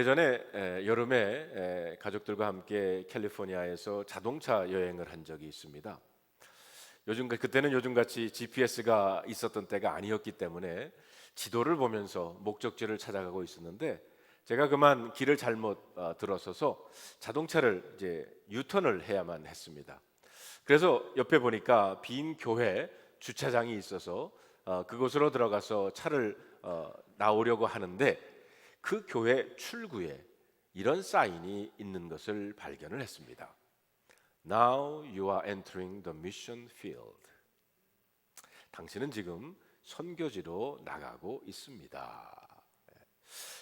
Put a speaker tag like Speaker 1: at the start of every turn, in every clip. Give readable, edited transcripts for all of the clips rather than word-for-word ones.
Speaker 1: 오래전에 여름에 가족들과 함께 캘리포니아에서 자동차 여행을 한 적이 있습니다. 그때는 요즘같이 GPS가 있었던 때가 아니었기 때문에 지도를 보면서 목적지를 찾아가고 있었는데, 제가 그만 길을 잘못 들어서서 자동차를 이제 유턴을 해야만 했습니다. 그래서 옆에 보니까 빈 교회 주차장이 있어서 그곳으로 들어가서 차를 나오려고 하는데, 그 교회 출구에 이런 사인이 있는 것을 발견을 했습니다. Now you are entering the mission field. 당신은 지금 선교지로 나가고 있습니다.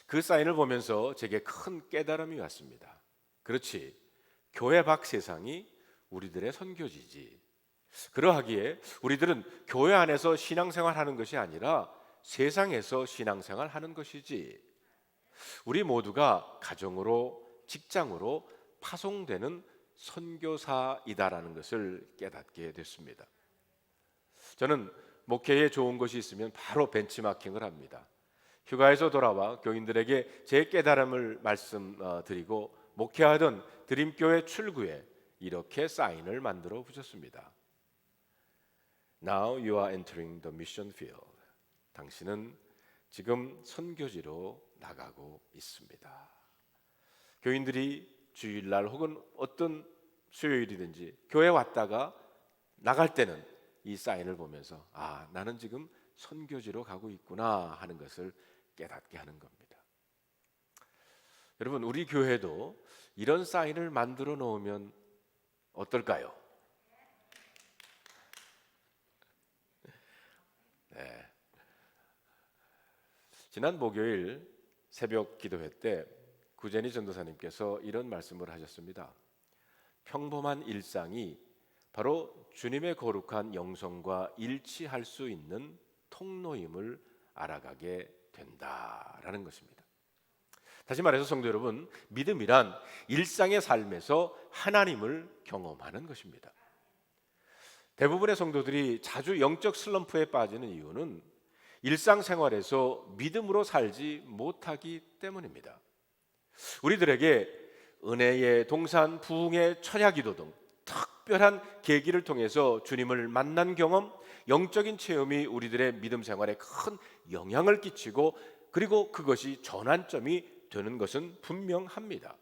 Speaker 1: 그 사인을 보면서 제게 큰 깨달음이 왔습니다. 그렇지, 교회 밖 세상이 우리들의 선교지지. 그러하기에 우리들은 교회 안에서 신앙생활하는 것이 아니라 세상에서 신앙생활하는 것이지. 우리 모두가 가정으로, 직장으로 파송되는 선교사이다라는 것을 깨닫게 됐습니다. 저는 목회에 좋은 것이 있으면 바로 벤치마킹을 합니다. 휴가에서 돌아와 교인들에게 제 깨달음을 말씀드리고 목회하던 드림교회 출구에 이렇게 사인을 만들어 붙였습니다. Now you are entering the mission field. 당신은 지금 선교지로 나가고 있습니다. 교인들이 주일날 혹은 어떤 수요일이든지 교회 왔다가 나갈 때는 이 사인을 보면서 나는 지금 선교지로 가고 있구나 하는 것을 깨닫게 하는 겁니다. 여러분, 우리 교회도 이런 사인을 만들어 놓으면 어떨까요? 네. 지난 목요일 새벽 기도회 때 구제니 전도사님께서 이런 말씀을 하셨습니다. 평범한 일상이 바로 주님의 거룩한 영성과 일치할 수 있는 통로임을 알아가게 된다라는 것입니다. 다시 말해서 성도 여러분, 믿음이란 일상의 삶에서 하나님을 경험하는 것입니다. 대부분의 성도들이 자주 영적 슬럼프에 빠지는 이유는 일상생활에서 믿음으로 살지 못하기 때문입니다. 우리들에게 은혜의 동산, 부흥의 철야기도 등 특별한 계기를 통해서 주님을 만난 경험, 영적인 체험이 우리들의 믿음 생활에 큰 영향을 끼치고, 그리고 그것이 전환점이 되는 것은 분명합니다.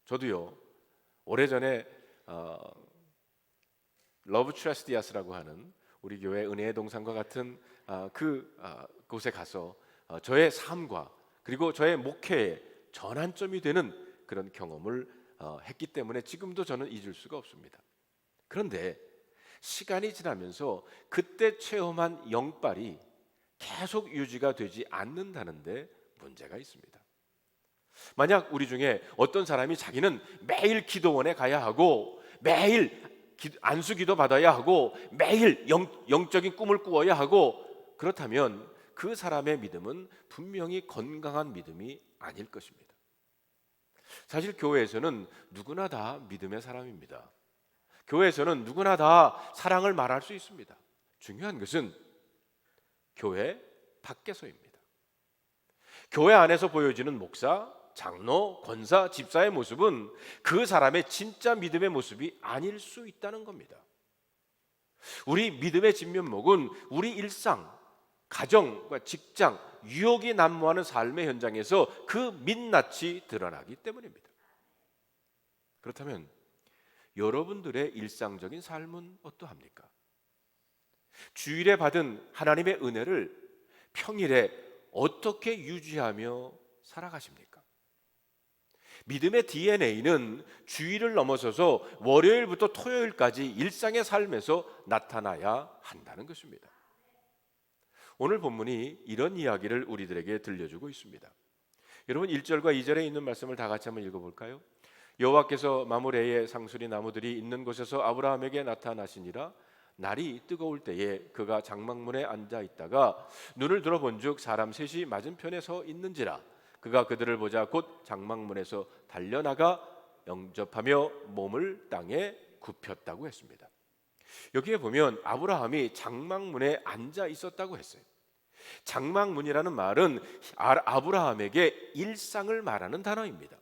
Speaker 1: 저도요, 오래전에 러브 트레스디아스라고 하는 우리 교회 은혜의 동산과 같은 곳에 가서 저의 삶과 그리고 저의 목회의 전환점이 되는 그런 경험을 했기 때문에 지금도 저는 잊을 수가 없습니다. 그런데 시간이 지나면서 그때 체험한 영빨이 계속 유지가 되지 않는다는데 문제가 있습니다. 만약 우리 중에 어떤 사람이 자기는 매일 기도원에 가야 하고 매일 안수 기도 받아야 하고 매일 영적인 꿈을 꾸어야 하고, 그렇다면 그 사람의 믿음은 분명히 건강한 믿음이 아닐 것입니다. 사실 교회에서는 누구나 다 믿음의 사람입니다. 교회에서는 누구나 다 사랑을 말할 수 있습니다. 중요한 것은 교회 밖에서입니다. 교회 안에서 보여지는 목사, 장로, 권사, 집사의 모습은 그 사람의 진짜 믿음의 모습이 아닐 수 있다는 겁니다. 우리 믿음의 진면목은 우리 일상, 가정과 직장, 유혹이 난무하는 삶의 현장에서 그 민낯이 드러나기 때문입니다. 그렇다면 여러분들의 일상적인 삶은 어떠합니까? 주일에 받은 하나님의 은혜를 평일에 어떻게 유지하며 살아가십니까? 믿음의 DNA는 주일을 넘어서서 월요일부터 토요일까지 일상의 삶에서 나타나야 한다는 것입니다. 오늘 본문이 이런 이야기를 우리들에게 들려주고 있습니다. 여러분, 1절과 2절에 있는 말씀을 다 같이 한번 읽어볼까요? 여호와께서 마므레의 상수리 나무들이 있는 곳에서 아브라함에게 나타나시니라. 날이 뜨거울 때에 그가 장막문에 앉아 있다가 눈을 들어본즉 사람 셋이 맞은편에 서 있는지라. 그가 그들을 보자 곧 장막문에서 달려나가 영접하며 몸을 땅에 굽혔다고 했습니다. 여기에 보면 아브라함이 장막문에 앉아 있었다고 했어요. 장막문이라는 말은 아브라함에게 일상을 말하는 단어입니다.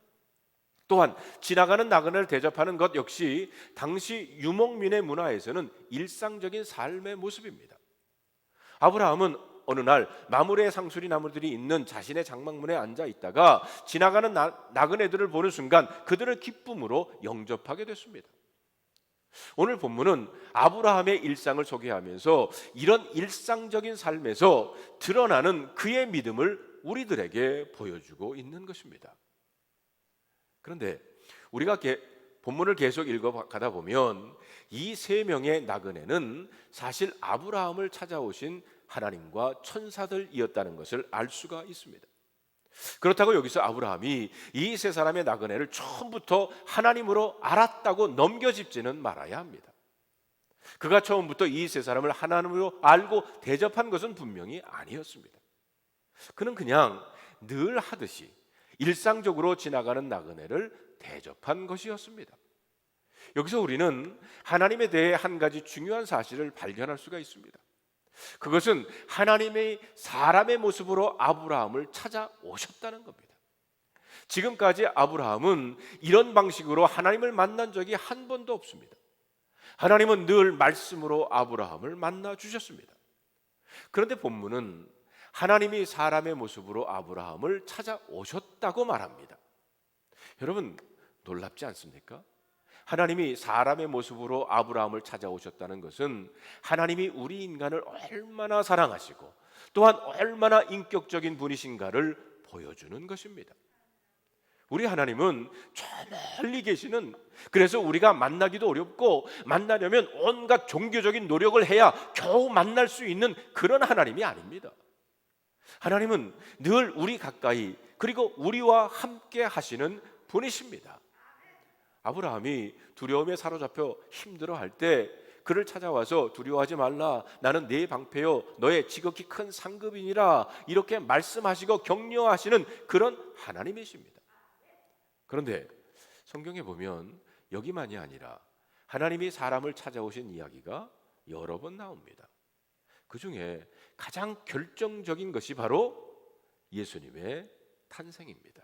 Speaker 1: 또한 지나가는 나그네를 대접하는 것 역시 당시 유목민의 문화에서는 일상적인 삶의 모습입니다. 아브라함은 어느 날 나무래 상수리 나무들이 있는 자신의 장막문에 앉아 있다가 지나가는 나그네들을 보는 순간 그들을 기쁨으로 영접하게 됐습니다. 오늘 본문은 아브라함의 일상을 소개하면서 이런 일상적인 삶에서 드러나는 그의 믿음을 우리들에게 보여주고 있는 것입니다. 그런데 우리가 본문을 계속 읽어가다 보면 이 세 명의 나그네는 사실 아브라함을 찾아오신 하나님과 천사들이었다는 것을 알 수가 있습니다. 그렇다고 여기서 아브라함이 이 세 사람의 나그네를 처음부터 하나님으로 알았다고 넘겨짚지는 말아야 합니다. 그가 처음부터 이 세 사람을 하나님으로 알고 대접한 것은 분명히 아니었습니다. 그는 그냥 늘 하듯이 일상적으로 지나가는 나그네를 대접한 것이었습니다. 여기서 우리는 하나님에 대해 한 가지 중요한 사실을 발견할 수가 있습니다. 그것은 하나님의 사람의 모습으로 아브라함을 찾아오셨다는 겁니다. 지금까지 아브라함은 이런 방식으로 하나님을 만난 적이 한 번도 없습니다. 하나님은 늘 말씀으로 아브라함을 만나 주셨습니다. 그런데 본문은 하나님이 사람의 모습으로 아브라함을 찾아오셨다고 말합니다. 여러분 놀랍지 않습니까? 하나님이 사람의 모습으로 아브라함을 찾아오셨다는 것은 하나님이 우리 인간을 얼마나 사랑하시고 또한 얼마나 인격적인 분이신가를 보여주는 것입니다. 우리 하나님은 저 멀리 계시는, 그래서 우리가 만나기도 어렵고 만나려면 온갖 종교적인 노력을 해야 겨우 만날 수 있는 그런 하나님이 아닙니다. 하나님은 늘 우리 가까이, 그리고 우리와 함께 하시는 분이십니다. 아브라함이 두려움에 사로잡혀 힘들어할 때 그를 찾아와서 두려워하지 말라, 나는 네 방패요 너의 지극히 큰 상급이니라, 이렇게 말씀하시고 격려하시는 그런 하나님이십니다. 그런데 성경에 보면 여기만이 아니라 하나님이 사람을 찾아오신 이야기가 여러 번 나옵니다. 그 중에 가장 결정적인 것이 바로 예수님의 탄생입니다.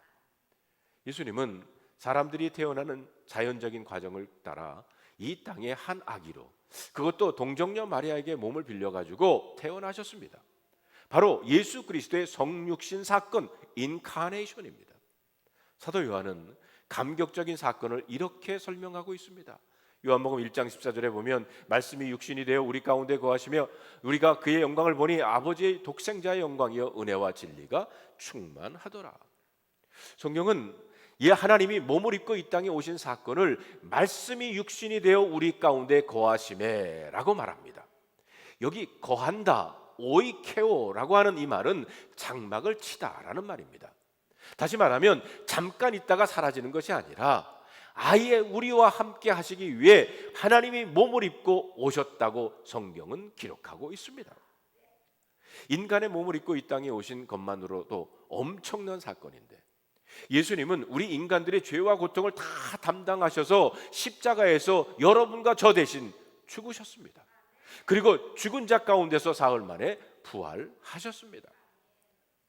Speaker 1: 예수님은 사람들이 태어나는 자연적인 과정을 따라 이 땅의 한 아기로, 그것도 동정녀 마리아에게 몸을 빌려가지고 태어나셨습니다. 바로 예수 그리스도의 성육신 사건, 인카네이션입니다. 사도 요한은 감격적인 사건을 이렇게 설명하고 있습니다. 요한복음 1장 14절에 보면 말씀이 육신이 되어 우리 가운데 거하시며 우리가 그의 영광을 보니 아버지의 독생자의 영광이여 은혜와 진리가 충만하더라. 성경은 하나님이 몸을 입고 이 땅에 오신 사건을 말씀이 육신이 되어 우리 가운데 거하시매 라고 말합니다. 여기 거한다, 오이케오라고 하는 이 말은 장막을 치다라는 말입니다. 다시 말하면 잠깐 있다가 사라지는 것이 아니라 아예 우리와 함께 하시기 위해 하나님이 몸을 입고 오셨다고 성경은 기록하고 있습니다. 인간의 몸을 입고 이 땅에 오신 것만으로도 엄청난 사건인데, 예수님은 우리 인간들의 죄와 고통을 다 담당하셔서 십자가에서 여러분과 저 대신 죽으셨습니다. 그리고 죽은 자 가운데서 사흘 만에 부활하셨습니다.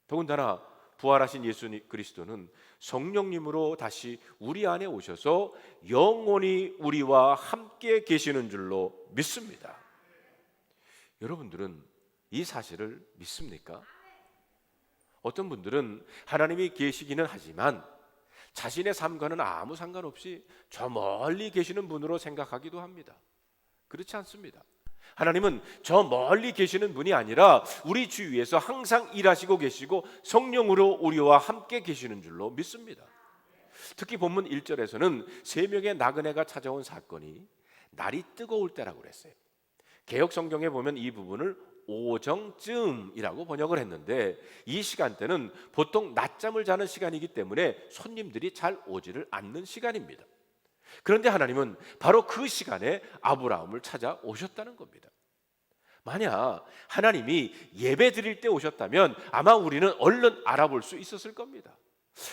Speaker 1: 더군다나 부활하신 예수 그리스도는 성령님으로 다시 우리 안에 오셔서 영원히 우리와 함께 계시는 줄로 믿습니다. 여러분들은 이 사실을 믿습니까? 어떤 분들은 하나님이 계시기는 하지만 자신의 삶과는 아무 상관없이 저 멀리 계시는 분으로 생각하기도 합니다. 그렇지 않습니다. 하나님은 저 멀리 계시는 분이 아니라 우리 주위에서 항상 일하시고 계시고 성령으로 우리와 함께 계시는 줄로 믿습니다. 특히 본문 1절에서는 세 명의 나그네가 찾아온 사건이 날이 뜨거울 때라고 그랬어요. 개역 성경에 보면 이 부분을 오정쯤이라고 번역을 했는데, 이 시간대는 보통 낮잠을 자는 시간이기 때문에 손님들이 잘 오지를 않는 시간입니다. 그런데 하나님은 바로 그 시간에 아브라함을 찾아오셨다는 겁니다. 만약 하나님이 예배 드릴 때 오셨다면 아마 우리는 얼른 알아볼 수 있었을 겁니다.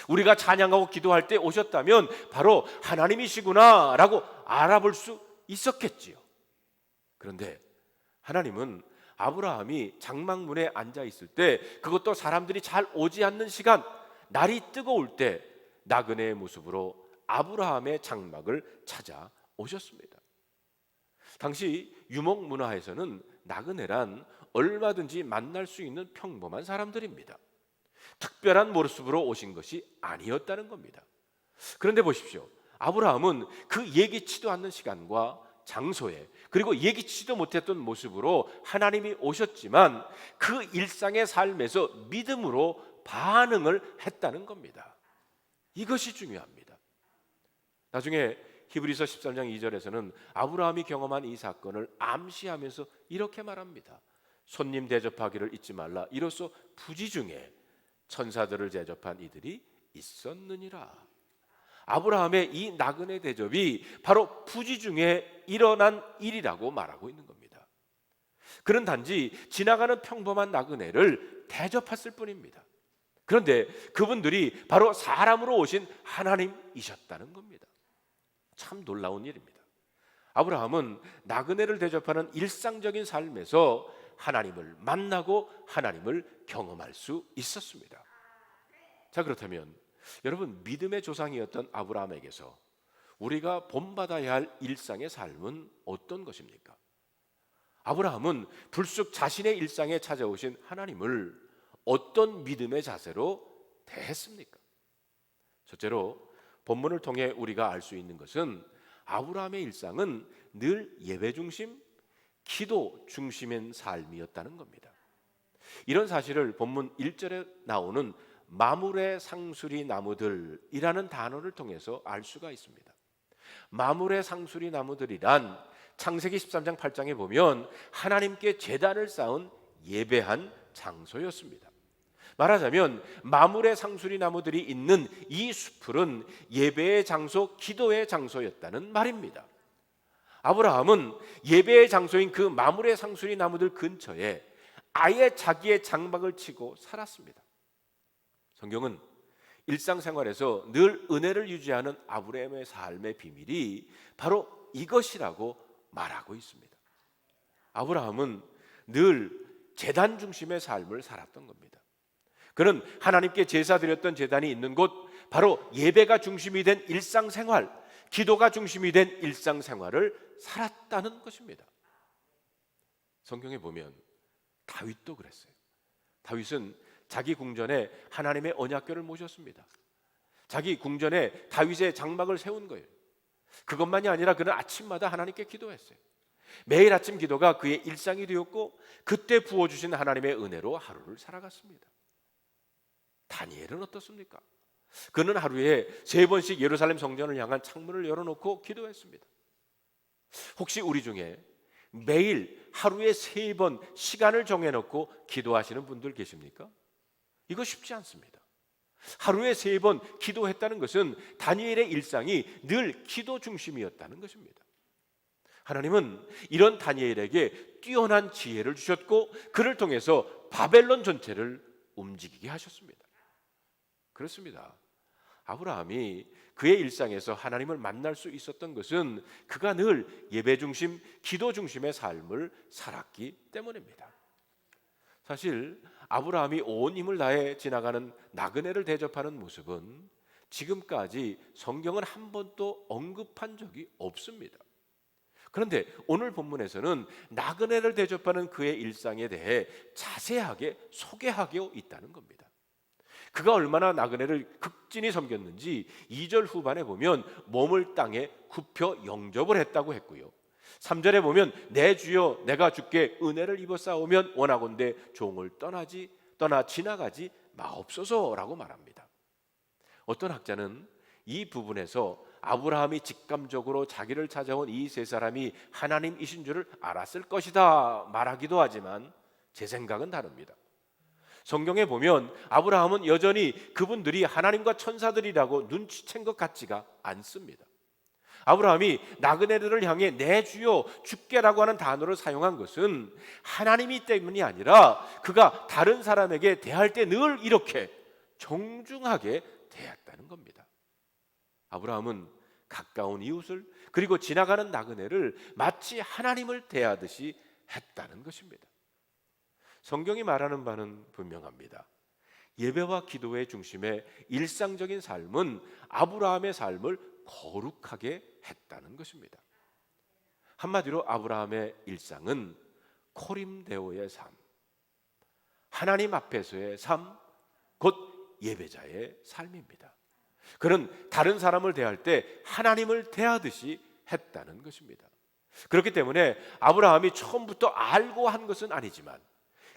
Speaker 1: 우리가 찬양하고 기도할 때 오셨다면 바로 하나님이시구나 라고 알아볼 수 있었겠지요. 그런데 하나님은 아브라함이 장막문에 앉아 있을 때, 그것도 사람들이 잘 오지 않는 시간, 날이 뜨거울 때 나그네의 모습으로 아브라함의 장막을 찾아오셨습니다. 당시 유목 문화에서는 나그네란 얼마든지 만날 수 있는 평범한 사람들입니다. 특별한 모습으로 오신 것이 아니었다는 겁니다. 그런데 보십시오. 아브라함은 그 예기치도 않는 시간과 장소에, 그리고 예기치도 못했던 모습으로 하나님이 오셨지만 그 일상의 삶에서 믿음으로 반응을 했다는 겁니다. 이것이 중요합니다. 나중에 히브리서 13장 2절에서는 아브라함이 경험한 이 사건을 암시하면서 이렇게 말합니다. 손님 대접하기를 잊지 말라. 이로써 부지 중에 천사들을 대접한 이들이 있었느니라. 아브라함의 이 나그네 대접이 바로 부지 중에 일어난 일이라고 말하고 있는 겁니다. 그는 단지 지나가는 평범한 나그네를 대접했을 뿐입니다. 그런데 그분들이 바로 사람으로 오신 하나님이셨다는 겁니다. 참 놀라운 일입니다. 아브라함은 나그네를 대접하는 일상적인 삶에서 하나님을 만나고 하나님을 경험할 수 있었습니다. 자, 그렇다면 여러분, 믿음의 조상이었던 아브라함에게서 우리가 본받아야 할 일상의 삶은 어떤 것입니까? 아브라함은 불쑥 자신의 일상에 찾아오신 하나님을 어떤 믿음의 자세로 대했습니까? 첫째로 본문을 통해 우리가 알 수 있는 것은 아브라함의 일상은 늘 예배 중심, 기도 중심인 삶이었다는 겁니다. 이런 사실을 본문 1절에 나오는 마므레 상수리 나무들이라는 단어를 통해서 알 수가 있습니다. 마므레 상수리 나무들이란 창세기 13장 8장에 보면 하나님께 제단을 쌓은 예배한 장소였습니다. 말하자면 마므레 상수리 나무들이 있는 이 숲은 예배의 장소, 기도의 장소였다는 말입니다. 아브라함은 예배의 장소인 그 마므레 상수리 나무들 근처에 아예 자기의 장막을 치고 살았습니다. 성경은 일상생활에서 늘 은혜를 유지하는 아브라함의 삶의 비밀이 바로 이것이라고 말하고 있습니다. 아브라함은 늘 제단 중심의 삶을 살았던 겁니다. 그는 하나님께 제사 드렸던 제단이 있는 곳, 바로 예배가 중심이 된 일상생활, 기도가 중심이 된 일상생활을 살았다는 것입니다. 성경에 보면 다윗도 그랬어요. 다윗은 자기 궁전에 하나님의 언약궤를 모셨습니다. 자기 궁전에 다윗의 장막을 세운 거예요. 그것만이 아니라 그는 아침마다 하나님께 기도했어요. 매일 아침 기도가 그의 일상이 되었고 그때 부어주신 하나님의 은혜로 하루를 살아갔습니다. 다니엘은 어떻습니까? 그는 하루에 3번씩 예루살렘 성전을 향한 창문을 열어놓고 기도했습니다. 혹시 우리 중에 매일 하루에 3번 시간을 정해놓고 기도하시는 분들 계십니까? 이거 쉽지 않습니다. 하루에 3번 기도했다는 것은 다니엘의 일상이 늘 기도 중심이었다는 것입니다. 하나님은 이런 다니엘에게 뛰어난 지혜를 주셨고 그를 통해서 바벨론 전체를 움직이게 하셨습니다. 그렇습니다. 아브라함이 그의 일상에서 하나님을 만날 수 있었던 것은 그가 늘 예배 중심, 기도 중심의 삶을 살았기 때문입니다. 사실 아브라함이 온 힘을 다해 지나가는 나그네를 대접하는 모습은 지금까지 성경은 한 번도 언급한 적이 없습니다. 그런데 오늘 본문에서는 나그네를 대접하는 그의 일상에 대해 자세하게 소개하고 있다는 겁니다. 그가 얼마나 나그네를 극진히 섬겼는지 2절 후반에 보면 몸을 땅에 굽혀 영접을 했다고 했고요. 3절에 보면 내 주여 내가 주께 은혜를 입어 싸우면 원하건대 종을 떠나 지나가지 마옵소서라고 말합니다. 어떤 학자는 이 부분에서 아브라함이 직감적으로 자기를 찾아온 이 3사람이 하나님이신 줄을 알았을 것이다 말하기도 하지만 제 생각은 다릅니다. 성경에 보면 아브라함은 여전히 그분들이 하나님과 천사들이라고 눈치챈 것 같지가 않습니다. 아브라함이 나그네들을 향해 내 주여 주께라고 하는 단어를 사용한 것은 하나님이 때문이 아니라 그가 다른 사람에게 대할 때 늘 이렇게 정중하게 대했다는 겁니다. 아브라함은 가까운 이웃을 그리고 지나가는 나그네를 마치 하나님을 대하듯이 했다는 것입니다. 성경이 말하는 바는 분명합니다. 예배와 기도의 중심에 일상적인 삶은 아브라함의 삶을 거룩하게 했다는 것입니다. 한마디로 아브라함의 일상은 코림데오의 삶, 하나님 앞에서의 삶, 곧 예배자의 삶입니다. 그는 다른 사람을 대할 때 하나님을 대하듯이 했다는 것입니다. 그렇기 때문에 아브라함이 처음부터 알고 한 것은 아니지만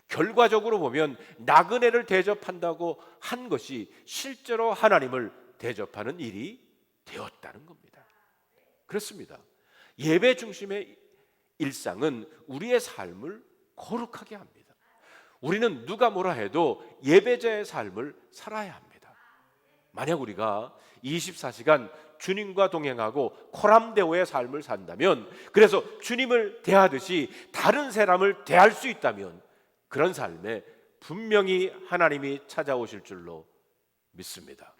Speaker 1: 결과적으로 보면 나그네를 대접한다고 한 것이 실제로 하나님을 대접하는 일이 되었다는 겁니다. 그렇습니다. 예배 중심의 일상은 우리의 삶을 거룩하게 합니다. 우리는 누가 뭐라 해도 예배자의 삶을 살아야 합니다. 만약 우리가 24시간 주님과 동행하고 코람데오의 삶을 산다면, 그래서 주님을 대하듯이 다른 사람을 대할 수 있다면 그런 삶에 분명히 하나님이 찾아오실 줄로 믿습니다.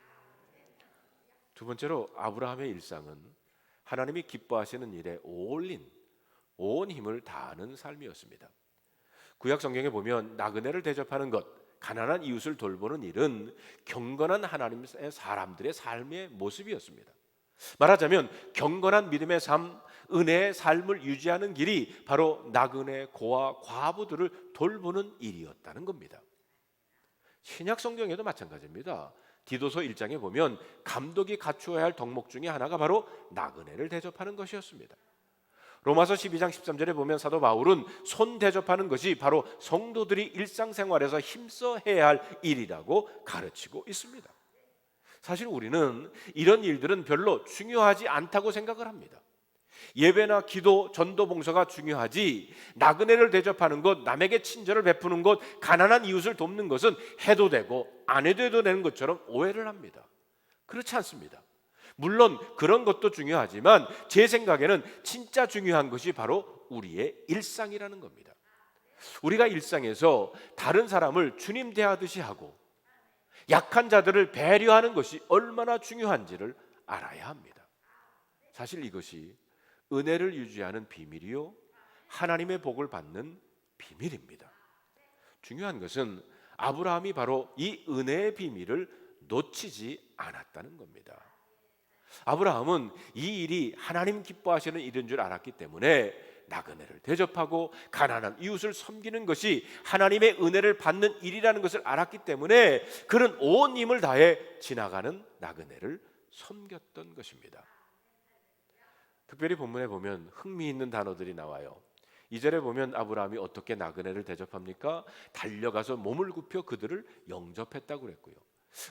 Speaker 1: 두 번째로 아브라함의 일상은 하나님이 기뻐하시는 일에 온 힘을 다하는 삶이었습니다. 구약 성경에 보면 나그네를 대접하는 것, 가난한 이웃을 돌보는 일은 경건한 하나님의 사람들의 삶의 모습이었습니다. 말하자면 경건한 믿음의 삶, 은혜의 삶을 유지하는 길이 바로 나그네, 고아, 과부들을 돌보는 일이었다는 겁니다. 신약 성경에도 마찬가지입니다. 디도서 1장에 보면 감독이 갖추어야 할 덕목 중에 하나가 바로 나그네를 대접하는 것이었습니다. 로마서 12장 13절에 보면 사도 바울은 손 대접하는 것이 바로 성도들이 일상생활에서 힘써 해야 할 일이라고 가르치고 있습니다. 사실 우리는 이런 일들은 별로 중요하지 않다고 생각을 합니다. 예배나 기도, 전도, 봉사가 중요하지 나그네를 대접하는 것, 남에게 친절을 베푸는 것, 가난한 이웃을 돕는 것은 해도 되고 안 해도 되는 것처럼 오해를 합니다. 그렇지 않습니다. 물론 그런 것도 중요하지만 제 생각에는 진짜 중요한 것이 바로 우리의 일상이라는 겁니다. 우리가 일상에서 다른 사람을 주님 대하듯이 하고 약한 자들을 배려하는 것이 얼마나 중요한지를 알아야 합니다. 사실 이것이 은혜를 유지하는 비밀이요, 하나님의 복을 받는 비밀입니다. 중요한 것은 아브라함이 바로 이 은혜의 비밀을 놓치지 않았다는 겁니다. 아브라함은 이 일이 하나님 기뻐하시는 일인 줄 알았기 때문에 나그네를 대접하고 가난한 이웃을 섬기는 것이 하나님의 은혜를 받는 일이라는 것을 알았기 때문에 그는 온 힘을 다해 지나가는 나그네를 섬겼던 것입니다. 특별히 본문에 보면 흥미있는 단어들이 나와요. 2절에 보면 아브라함이 어떻게 나그네를 대접합니까? 달려가서 몸을 굽혀 그들을 영접했다고 그랬고요.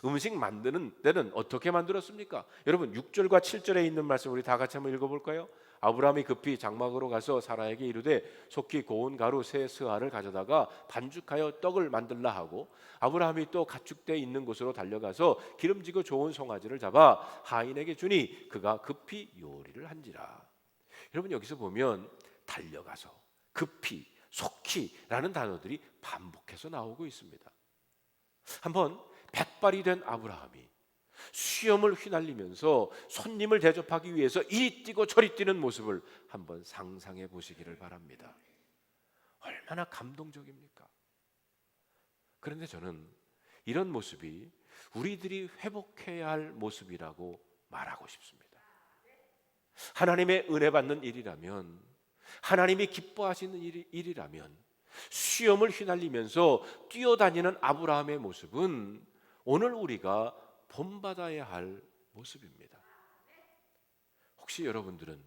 Speaker 1: 음식 만드는 때는 어떻게 만들었습니까? 여러분 6절과 7절에 있는 말씀 우리 다 같이 한번 읽어볼까요? 아브라함이 급히 장막으로 가서 사라에게 이르되 속히 고운 가루 세 스아를 가져다가 반죽하여 떡을 만들라 하고, 아브라함이 또 가축대 있는 곳으로 달려가서 기름지고 좋은 송아지를 잡아 하인에게 주니 그가 급히 요리를 한지라. 여러분 여기서 보면 달려가서, 급히, 속히라는 단어들이 반복해서 나오고 있습니다. 한번 백발이 된 아브라함이 수염을 휘날리면서 손님을 대접하기 위해서 이리 뛰고 저리 뛰는 모습을 한번 상상해 보시기를 바랍니다. 얼마나 감동적입니까? 그런데 저는 이런 모습이 우리들이 회복해야 할 모습이라고 말하고 싶습니다. 하나님의 은혜 받는 일이라면, 하나님이 기뻐하시는 일이라면 수염을 휘날리면서 뛰어다니는 아브라함의 모습은 오늘 우리가 본받아야 할 모습입니다. 혹시 여러분들은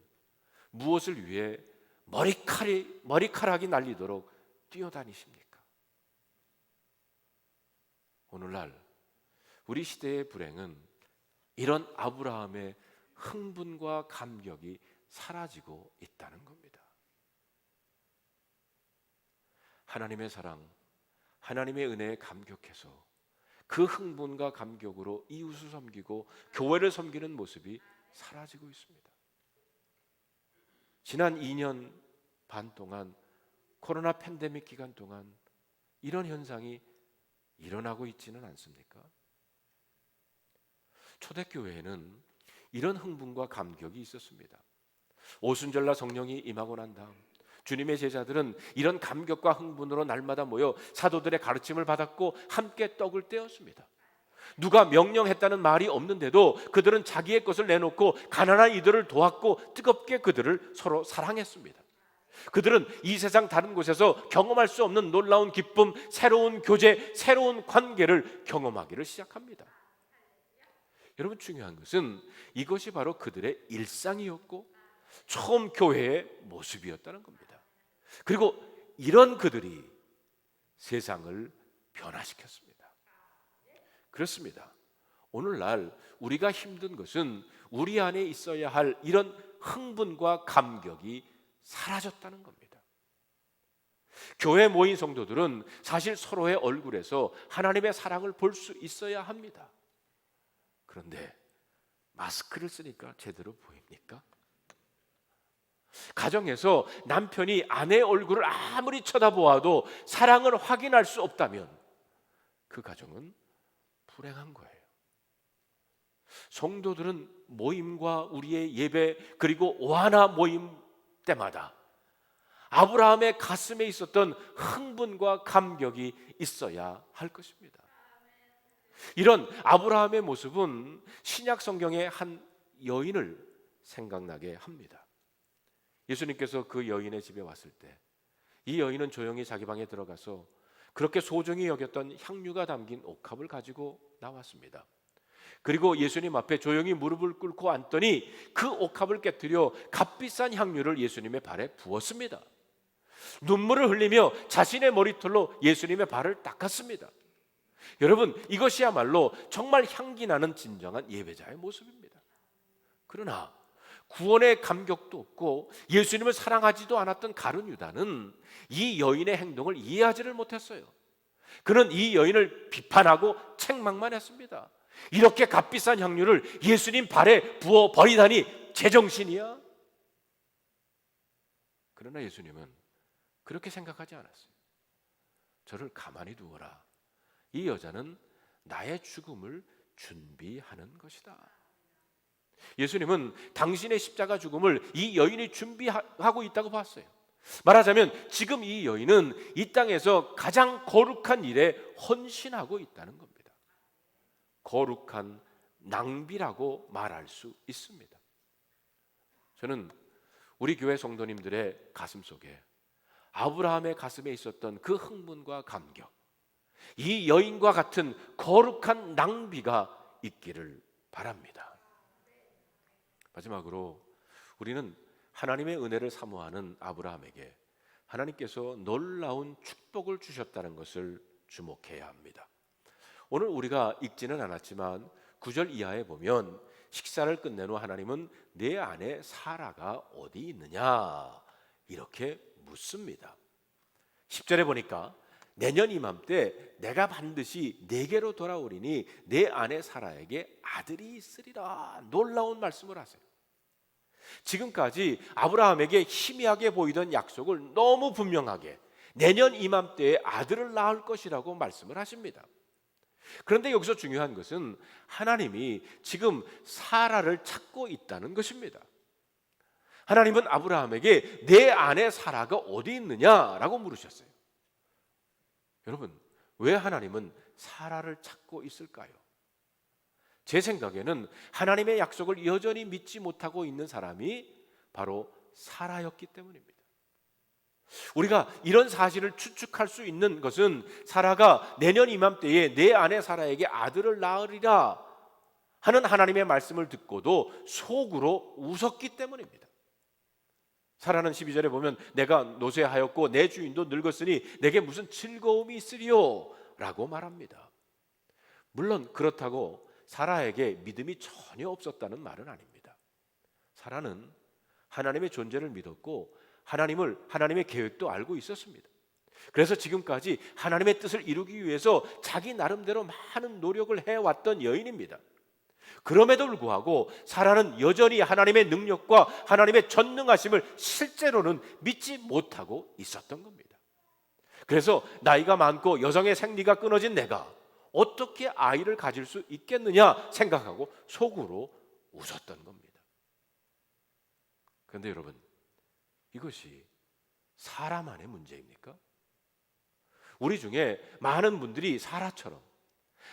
Speaker 1: 무엇을 위해 머리카락이 날리도록 뛰어다니십니까? 오늘날 우리 시대의 불행은 이런 아브라함의 흥분과 감격이 사라지고 있다는 겁니다. 하나님의 사랑, 하나님의 은혜에 감격해서 그 흥분과 감격으로 이웃을 섬기고 교회를 섬기는 모습이 사라지고 있습니다. 지난 2년 반 동안, 코로나 팬데믹 기간 동안 이런 현상이 일어나고 있지는 않습니까? 초대교회에는 이런 흥분과 감격이 있었습니다. 오순절날 성령이 임하고 난 다음 주님의 제자들은 이런 감격과 흥분으로 날마다 모여 사도들의 가르침을 받았고 함께 떡을 떼었습니다. 누가 명령했다는 말이 없는데도 그들은 자기의 것을 내놓고 가난한 이들을 도왔고 뜨겁게 그들을 서로 사랑했습니다. 그들은 이 세상 다른 곳에서 경험할 수 없는 놀라운 기쁨, 새로운 교제, 새로운 관계를 경험하기를 시작합니다. 여러분, 중요한 것은 이것이 바로 그들의 일상이었고 처음 교회의 모습이었다는 겁니다. 그리고 이런 그들이 세상을 변화시켰습니다. 그렇습니다. 오늘날 우리가 힘든 것은 우리 안에 있어야 할 이런 흥분과 감격이 사라졌다는 겁니다. 교회 모인 성도들은 사실 서로의 얼굴에서 하나님의 사랑을 볼 수 있어야 합니다. 그런데 마스크를 쓰니까 제대로 보입니까? 가정에서 남편이 아내의 얼굴을 아무리 쳐다보아도 사랑을 확인할 수 없다면 그 가정은 불행한 거예요. 성도들은 모임과 우리의 예배 그리고 오하나 모임 때마다 아브라함의 가슴에 있었던 흥분과 감격이 있어야 할 것입니다. 이런 아브라함의 모습은 신약 성경의 한 여인을 생각나게 합니다. 예수님께서 그 여인의 집에 왔을 때 이 여인은 조용히 자기 방에 들어가서 그렇게 소중히 여겼던 향유가 담긴 옥합을 가지고 나왔습니다. 그리고 예수님 앞에 조용히 무릎을 꿇고 앉더니 그 옥합을 깨뜨려 값비싼 향유를 예수님의 발에 부었습니다. 눈물을 흘리며 자신의 머리털로 예수님의 발을 닦았습니다. 여러분, 이것이야말로 정말 향기 나는 진정한 예배자의 모습입니다. 그러나 구원의 감격도 없고 예수님을 사랑하지도 않았던 가룟 유다는 이 여인의 행동을 이해하지를 못했어요. 그는 이 여인을 비판하고 책망만 했습니다. 이렇게 값비싼 향유를 예수님 발에 부어 버리다니 제정신이야? 그러나 예수님은 그렇게 생각하지 않았어요. 저를 가만히 두어라. 이 여자는 나의 죽음을 준비하는 것이다. 예수님은 당신의 십자가 죽음을 이 여인이 준비하고 있다고 봤어요. 말하자면 지금 이 여인은 이 땅에서 가장 거룩한 일에 헌신하고 있다는 겁니다. 거룩한 낭비라고 말할 수 있습니다. 저는 우리 교회 성도님들의 가슴 속에 아브라함의 가슴에 있었던 그 흥분과 감격, 이 여인과 같은 거룩한 낭비가 있기를 바랍니다. 마지막으로 우리는 하나님의 은혜를 사모하는 아브라함에게 하나님께서 놀라운 축복을 주셨다는 것을 주목해야 합니다. 오늘 우리가 읽지는 않았지만 9절 이하에 보면 식사를 끝낸 후 하나님은 내 아내 사라가 어디 있느냐 이렇게 묻습니다. 10절에 보니까 내년 이맘때 내가 반드시 내게로 돌아오리니 내 아내 사라에게 아들이 있으리라. 놀라운 말씀을 하세요. 지금까지 아브라함에게 희미하게 보이던 약속을 너무 분명하게 내년 이맘때에 아들을 낳을 것이라고 말씀을 하십니다. 그런데 여기서 중요한 것은 하나님이 지금 사라를 찾고 있다는 것입니다. 하나님은 아브라함에게 내 아내 사라가 어디 있느냐라고 물으셨어요. 여러분, 왜 하나님은 사라를 찾고 있을까요? 제 생각에는 하나님의 약속을 여전히 믿지 못하고 있는 사람이 바로 사라였기 때문입니다. 우리가 이런 사실을 추측할 수 있는 것은 사라가 내년 이맘때에 내 아내 사라에게 아들을 낳으리라 하는 하나님의 말씀을 듣고도 속으로 웃었기 때문입니다. 사라는 12절에 보면 내가 노쇠하였고 내 주인도 늙었으니 내게 무슨 즐거움이 있으리요 라고 말합니다. 물론 그렇다고 사라에게 믿음이 전혀 없었다는 말은 아닙니다. 사라는 하나님의 존재를 믿었고 하나님의 계획도 알고 있었습니다. 그래서 지금까지 하나님의 뜻을 이루기 위해서 자기 나름대로 많은 노력을 해왔던 여인입니다. 그럼에도 불구하고 사라는 여전히 하나님의 능력과 하나님의 전능하심을 실제로는 믿지 못하고 있었던 겁니다. 그래서 나이가 많고 여성의 생리가 끊어진 내가 어떻게 아이를 가질 수 있겠느냐 생각하고 속으로 웃었던 겁니다. 그런데 여러분, 이것이 사람 안의 문제입니까? 우리 중에 많은 분들이 사라처럼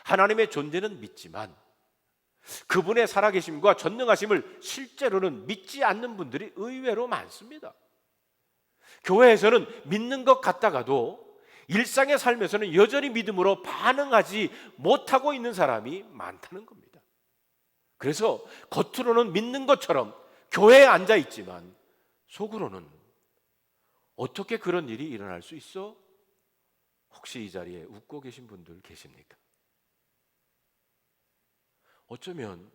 Speaker 1: 하나님의 존재는 믿지만 그분의 살아계심과 전능하심을 실제로는 믿지 않는 분들이 의외로 많습니다. 교회에서는 믿는 것 같다가도 일상의 삶에서는 여전히 믿음으로 반응하지 못하고 있는 사람이 많다는 겁니다. 그래서 겉으로는 믿는 것처럼 교회에 앉아 있지만 속으로는 어떻게 그런 일이 일어날 수 있어? 혹시 이 자리에 웃고 계신 분들 계십니까? 어쩌면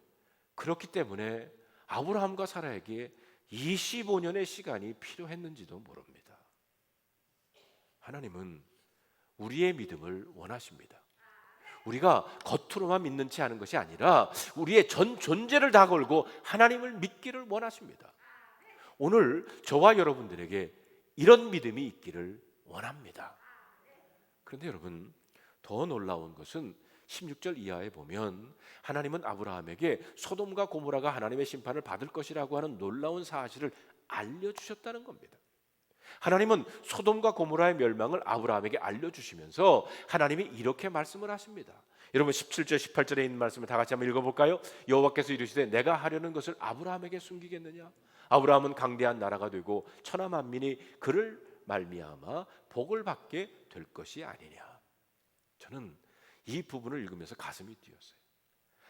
Speaker 1: 그렇기 때문에 아브라함과 사라에게 25년의 시간이 필요했는지도 모릅니다. 하나님은 우리의 믿음을 원하십니다. 우리가 겉으로만 믿는 채 하는 것이 아니라 우리의 전 존재를 다 걸고 하나님을 믿기를 원하십니다. 오늘 저와 여러분들에게 이런 믿음이 있기를 원합니다. 그런데 여러분, 더 놀라운 것은 16절 이하에 보면 하나님은 아브라함에게 소돔과 고모라가 하나님의 심판을 받을 것이라고 하는 놀라운 사실을 알려주셨다는 겁니다. 하나님은 소돔과 고모라의 멸망을 아브라함에게 알려주시면서 하나님이 이렇게 말씀을 하십니다. 여러분 17절 18절에 있는 말씀을 다 같이 한번 읽어볼까요? 여호와께서 이르시되 내가 하려는 것을 아브라함에게 숨기겠느냐? 아브라함은 강대한 나라가 되고 천하 만민이 그를 말미암아 복을 받게 될 것이 아니냐. 저는 이 부분을 읽으면서 가슴이 뛰었어요.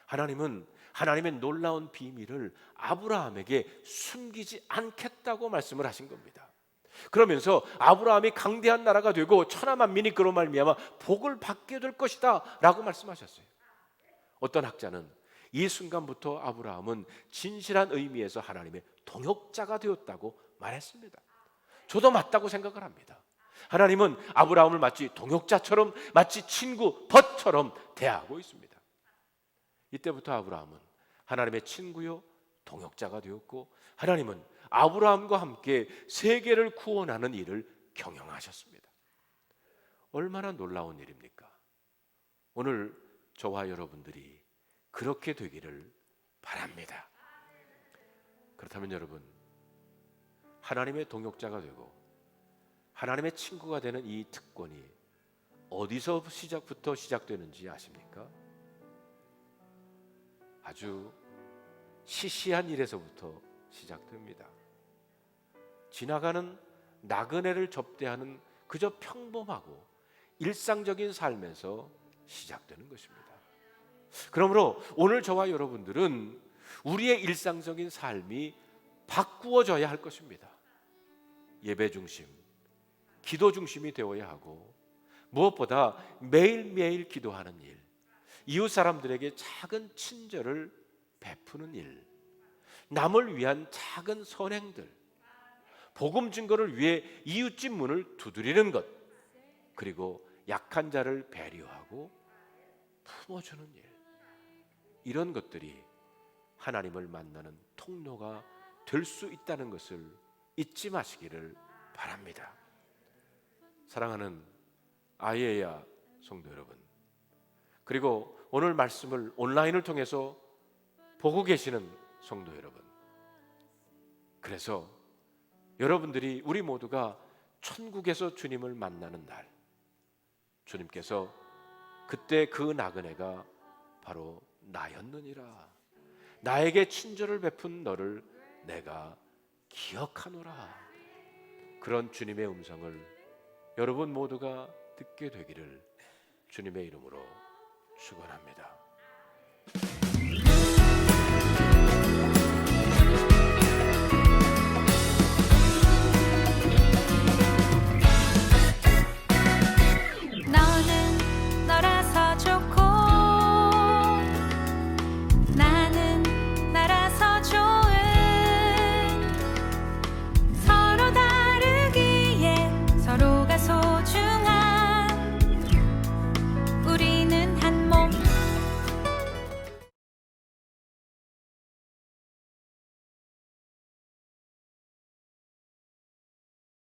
Speaker 1: 하나님은 하나님의 놀라운 비밀을 아브라함에게 숨기지 않겠다고 말씀을 하신 겁니다. 그러면서 아브라함이 강대한 나라가 되고 천하 만민이 그로 말미암아 복을 받게 될 것이다 라고 말씀하셨어요. 어떤 학자는 이 순간부터 아브라함은 진실한 의미에서 하나님의 동역자가 되었다고 말했습니다. 저도 맞다고 생각을 합니다. 하나님은 아브라함을 마치 동역자처럼, 마치 친구, 벗처럼 대하고 있습니다. 이때부터 아브라함은 하나님의 친구요 동역자가 되었고, 하나님은 아브라함과 함께 세계를 구원하는 일을 경영하셨습니다. 얼마나 놀라운 일입니까? 오늘 저와 여러분들이 그렇게 되기를 바랍니다. 그렇다면 여러분, 하나님의 동역자가 되고 하나님의 친구가 되는 이 특권이 어디서 시작부터 시작되는지 아십니까? 아주 시시한 일에서부터 시작됩니다. 지나가는 나그네를 접대하는 그저 평범하고 일상적인 삶에서 시작되는 것입니다. 그러므로 오늘 저와 여러분들은 우리의 일상적인 삶이 바꾸어져야 할 것입니다. 예배 중심, 기도 중심이 되어야 하고, 무엇보다 매일매일 기도하는 일, 이웃 사람들에게 작은 친절을 베푸는 일, 남을 위한 작은 선행들, 복음 증거를 위해 이웃집 문을 두드리는 것, 그리고 약한 자를 배려하고 품어주는 일, 이런 것들이 하나님을 만나는 통로가 될 수 있다는 것을 잊지 마시기를 바랍니다. 사랑하는 아이에야 성도 여러분, 그리고 오늘 말씀을 온라인을 통해서 보고 계시는 성도 여러분, 그래서 여러분들이, 우리 모두가 천국에서 주님을 만나는 날, 주님께서 그때 그 나그네가 바로 나였느니라, 나에게 친절을 베푼 너를 내가 기억하노라, 그런 주님의 음성을 여러분 모두가 듣게 되기를 주님의 이름으로 축원합니다.